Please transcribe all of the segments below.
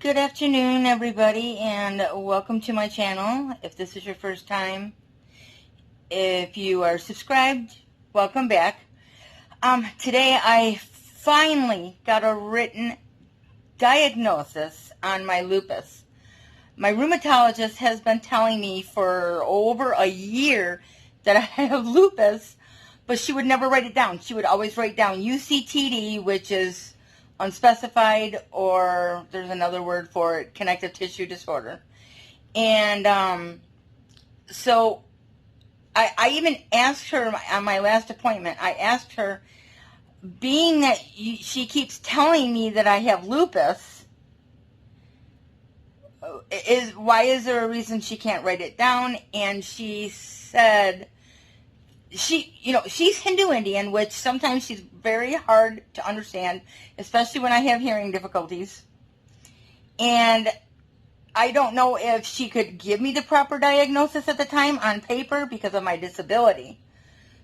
Good afternoon, everybody, and welcome to my channel. If this is your first time, if you are subscribed, welcome back. Today I finally got a written diagnosis on my lupus. My rheumatologist has been telling me for over a year that I have lupus, but she would never write it down. She would always write down UCTD, which is unspecified, or there's another word for it, connective tissue disorder. And so I even asked her on my last appointment, I asked her, being that she keeps telling me that I have lupus, why is there a reason she can't write it down? And she said, she's Hindu Indian, which sometimes she's very hard to understand, especially when I have hearing difficulties. And I don't know if she could give me the proper diagnosis at the time on paper because of my disability.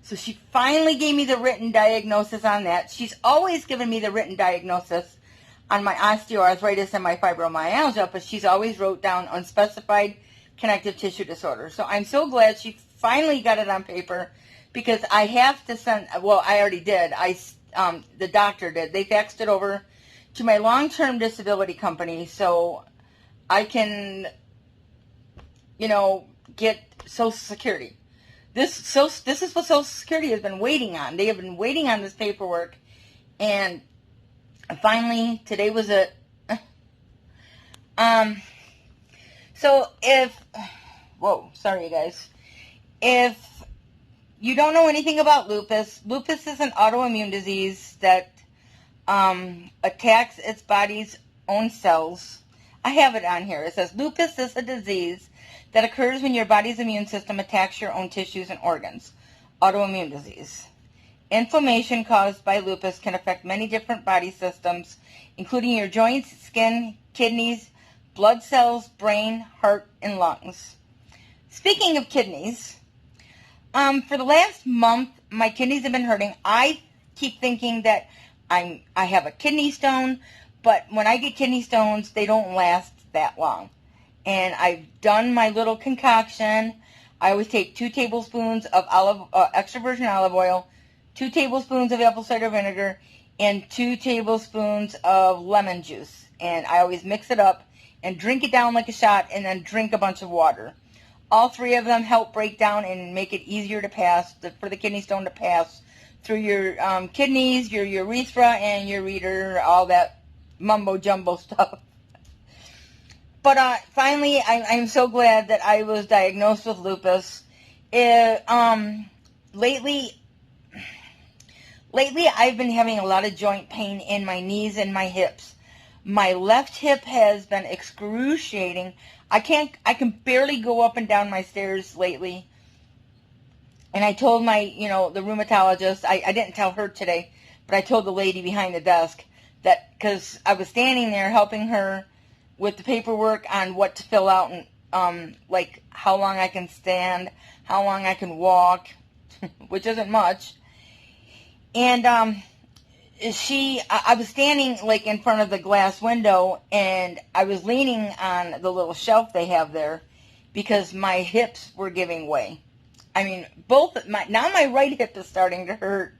So she finally gave me the written diagnosis on that. She's always given me the written diagnosis on my osteoarthritis and my fibromyalgia, but she's always wrote down unspecified connective tissue disorder. So I'm so glad she finally got it on paper, because I have to send, well, I already did. The doctor did. They faxed it over to my long-term disability company so I can, get Social Security. This is what Social Security has been waiting on. They have been waiting on this paperwork, and finally, today was it. So sorry, you guys. If you don't know anything about lupus, lupus is an autoimmune disease that attacks its body's own cells. I have it on here. It says, lupus is a disease that occurs when your body's immune system attacks your own tissues and organs. Autoimmune disease. Inflammation caused by lupus can affect many different body systems, including your joints, skin, kidneys, blood cells, brain, heart, and lungs. Speaking of kidneys, for the last month, my kidneys have been hurting. I keep thinking that I have a kidney stone, but when I get kidney stones, they don't last that long. And I've done my little concoction. I always take 2 tablespoons of extra virgin olive oil, 2 tablespoons of apple cider vinegar, and 2 tablespoons of lemon juice. And I always mix it up and drink it down like a shot, and then drink a bunch of water. All 3 of them help break down and make it easier to pass, for the kidney stone to pass through your kidneys, your urethra, and your ureter, all that mumbo-jumbo stuff. But finally, I'm so glad that I was diagnosed with lupus. Lately, I've been having a lot of joint pain in my knees and my hips. My left hip has been excruciating. I can barely go up and down my stairs lately. And I told the rheumatologist, I didn't tell her today, but I told the lady behind the desk that, because I was standing there helping her with the paperwork on what to fill out, and like how long I can stand, how long I can walk, which isn't much. And I was standing like in front of the glass window, and I was leaning on the little shelf they have there because my hips were giving way. I mean, now my right hip is starting to hurt.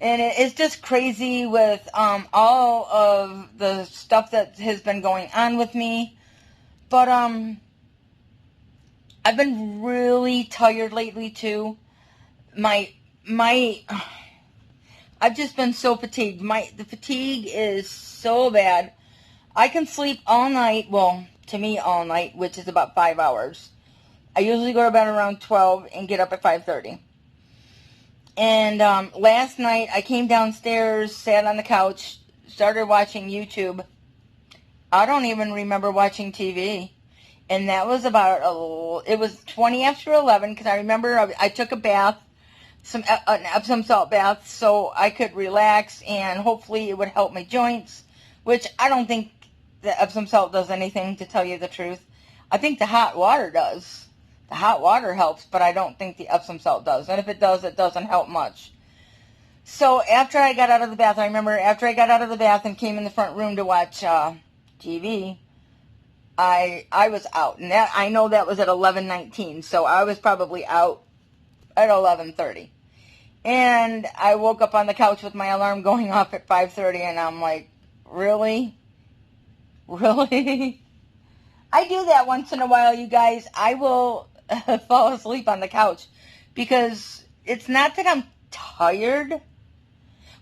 And it's just crazy with all of the stuff that has been going on with me. But I've been really tired lately too. I've just been so fatigued. The fatigue is so bad. I can sleep all night, well, to me all night, which is about 5 hours. I usually go to bed around 12 and get up at 5:30. And last night I came downstairs, sat on the couch, started watching YouTube. I don't even remember watching TV. And that was it was 20 after 11, because I remember I took a bath, an Epsom Salt bath, so I could relax and hopefully it would help my joints, which I don't think the Epsom Salt does anything, to tell you the truth. I think the hot water does. The hot water helps, but I don't think the Epsom Salt does. And if it does, it doesn't help much. So after I got out of the bath, I remember after I got out of the bath and came in the front room to watch TV, I was out. And that, I know that was at 11:19, so I was probably out at 11:30. And I woke up on the couch with my alarm going off at 5:30, and I'm like, really? Really? I do that once in a while, you guys. I will fall asleep on the couch because it's not that I'm tired.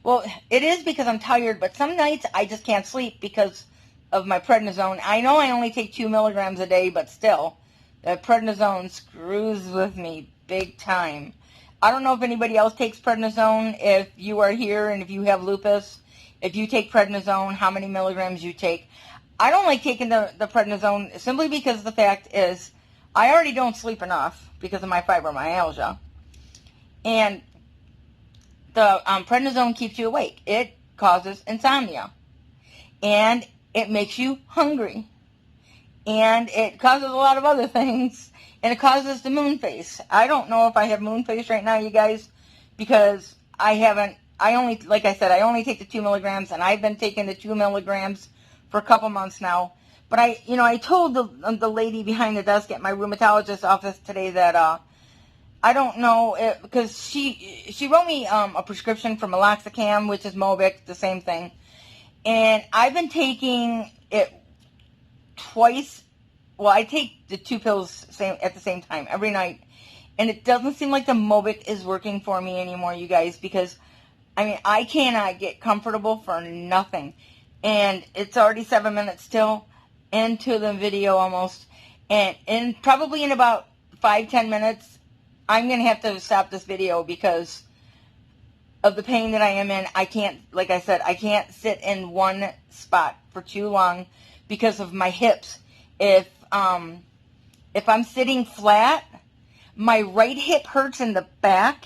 Well, it is because I'm tired, but some nights I just can't sleep because of my prednisone. I know I only take 2 milligrams a day, but still, the prednisone screws with me big time. I don't know if anybody else takes prednisone. If you are here and if you have lupus, if you take prednisone, how many milligrams you take. I don't like taking the prednisone simply because the fact is I already don't sleep enough because of my fibromyalgia. And the prednisone keeps you awake. It causes insomnia. And it makes you hungry. And it causes a lot of other things. And it causes the moon face. I don't know if I have moon face right now, you guys, because I only, like I said, I only take the 2 milligrams, and I've been taking the 2 milligrams for a couple months now. But I told the lady behind the desk at my rheumatologist's office today that, I don't know, because she wrote me a prescription for meloxicam, which is Mobic, the same thing. And I've been taking it twice. Well, I take the 2 pills at the same time every night. And it doesn't seem like the Mobic is working for me anymore, you guys, because, I mean, I cannot get comfortable for nothing. And it's already 7 minutes still into the video almost. And probably in about 5-10 minutes, I'm going to have to stop this video because of the pain that I am in. I can't, like I said, I can't sit in one spot for too long because of my hips. If I'm sitting flat, my right hip hurts in the back,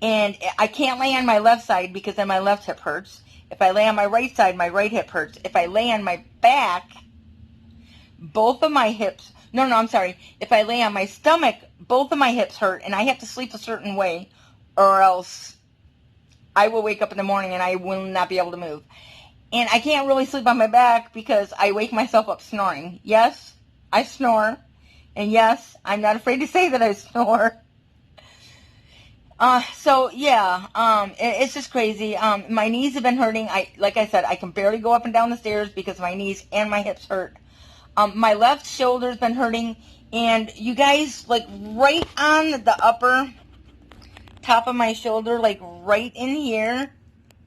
and I can't lay on my left side because then my left hip hurts. If I lay on my right side, my right hip hurts. If I lay on my back, both of my hips, I'm sorry. If I lay on my stomach, both of my hips hurt, and I have to sleep a certain way, or else I will wake up in the morning and I will not be able to move. And I can't really sleep on my back because I wake myself up snoring. Yes, I snore. And yes, I'm not afraid to say that I snore. So yeah, it's just crazy. My knees have been hurting. Like I said, I can barely go up and down the stairs because my knees and my hips hurt. My left shoulder's been hurting, and you guys, like right on the upper top of my shoulder, like right in here.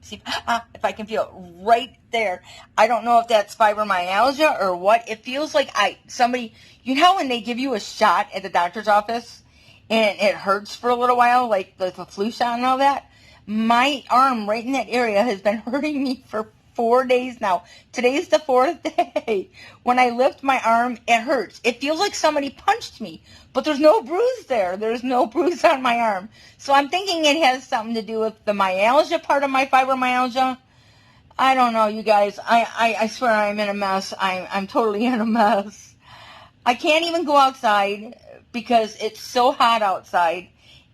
See if I can feel it right there. I don't know if that's fibromyalgia or what. It feels like somebody, you know when they give you a shot at the doctor's office and it hurts for a little while, like the flu shot and all that? My arm right in that area has been hurting me for 4 days now. Today's the 4th day. When I lift my arm, it hurts. It feels like somebody punched me, but there's no bruise there. There's no bruise on my arm. So I'm thinking it has something to do with the myalgia part of my fibromyalgia. I don't know, you guys. I swear I'm in a mess. I'm totally in a mess. I can't even go outside because it's so hot outside,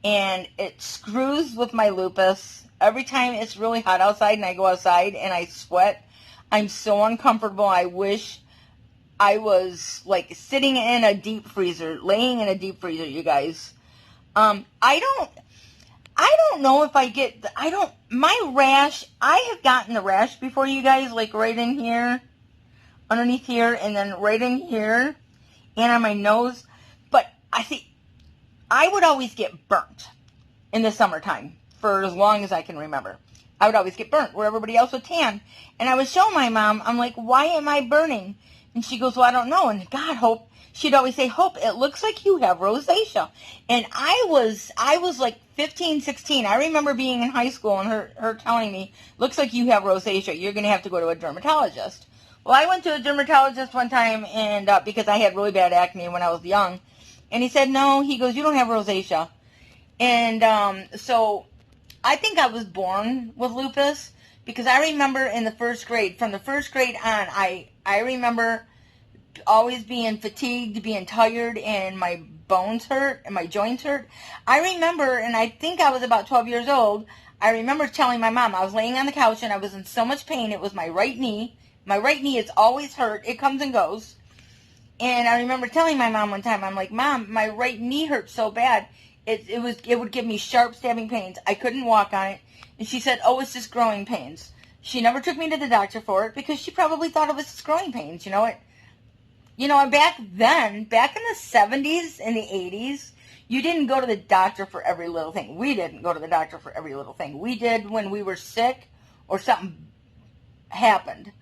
and it screws with my lupus. Every time it's really hot outside and I go outside and I sweat, I'm so uncomfortable. I wish I was like sitting in a deep freezer, laying in a deep freezer, you guys. I don't know if my rash, I have gotten the rash before, you guys, like right in here, underneath here, and then right in here, and on my nose. But I would always get burnt in the summertime. For as long as I can remember, I would always get burnt where everybody else would tan. And I would show my mom, I'm like, why am I burning? And she goes, well, I don't know. And God, Hope, she'd always say, Hope, it looks like you have rosacea. And I was like 15, 16. I remember being in high school and her telling me, looks like you have rosacea. You're going to have to go to a dermatologist. Well, I went to a dermatologist one time and because I had really bad acne when I was young. And he said, no, he goes, you don't have rosacea. And so I think I was born with lupus because I remember in the first grade, from the first grade on, I remember always being fatigued, being tired, and my bones hurt and my joints hurt. I remember, and I think I was about 12 years old, I remember telling my mom, I was laying on the couch and I was in so much pain. It was my right knee My right knee is always hurt. It comes and goes. And I remember telling my mom one time, I'm like, Mom, my right knee hurts so bad. It would give me sharp stabbing pains. I couldn't walk on it. And she said, oh, it's just growing pains. She never took me to the doctor for it because she probably thought it was just growing pains. Back then, back in the 70s and the 80s, you didn't go to the doctor for every little thing. We didn't go to the doctor for every little thing. We did when we were sick or something happened.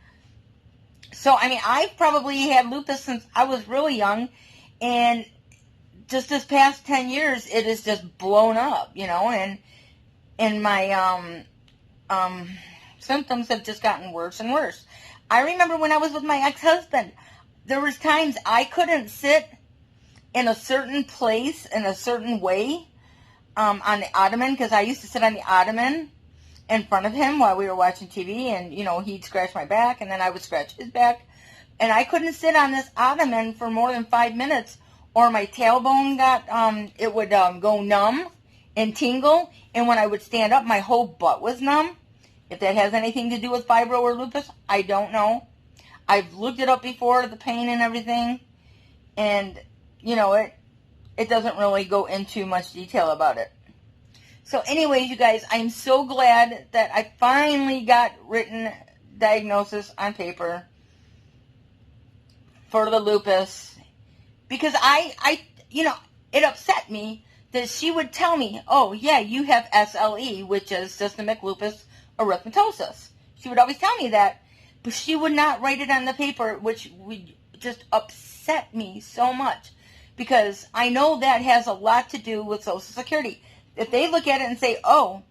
So, I've probably had lupus since I was really young, and just this past 10 years, it has just blown up, and my symptoms have just gotten worse and worse. I remember when I was with my ex-husband, there was times I couldn't sit in a certain place in a certain way on the ottoman, because I used to sit on the ottoman in front of him while we were watching TV, and, he'd scratch my back, and then I would scratch his back, and I couldn't sit on this ottoman for more than 5 minutes, or my tailbone it would go numb and tingle, and when I would stand up, my whole butt was numb. If that has anything to do with fibro or lupus, I don't know. I've looked it up before, the pain and everything, and, it doesn't really go into much detail about it. So anyways, you guys, I'm so glad that I finally got written diagnosis on paper for the lupus, because it upset me that she would tell me, oh yeah, you have SLE, which is systemic lupus erythematosus. She would always tell me that, but she would not write it on the paper, which would just upset me so much, because I know that has a lot to do with Social Security. If they look at it and say, oh,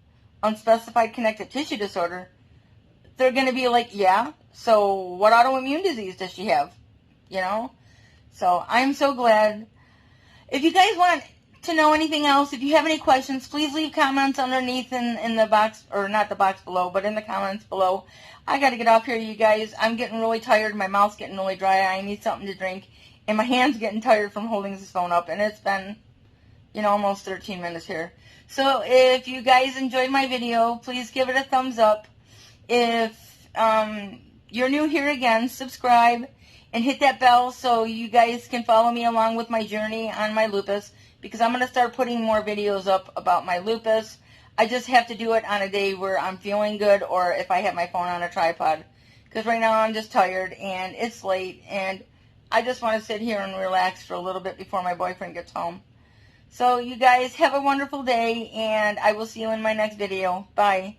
unspecified connective tissue disorder, they're going to be like, yeah, so what autoimmune disease does she have? So I'm so glad. If you guys want to know anything else, if you have any questions, please leave comments underneath in the box, or not the box below, but in the comments below. I got to get off here, you guys. I'm getting really tired. My mouth's getting really dry. I need something to drink. And my hand's getting tired from holding this phone up. And it's been, almost 13 minutes here. So if you guys enjoyed my video, please give it a thumbs up. If you're new here again, subscribe and hit that bell so you guys can follow me along with my journey on my lupus, because I'm going to start putting more videos up about my lupus. I just have to do it on a day where I'm feeling good, or if I have my phone on a tripod, because right now I'm just tired and it's late and I just want to sit here and relax for a little bit before my boyfriend gets home. So you guys have a wonderful day, and I will see you in my next video. Bye.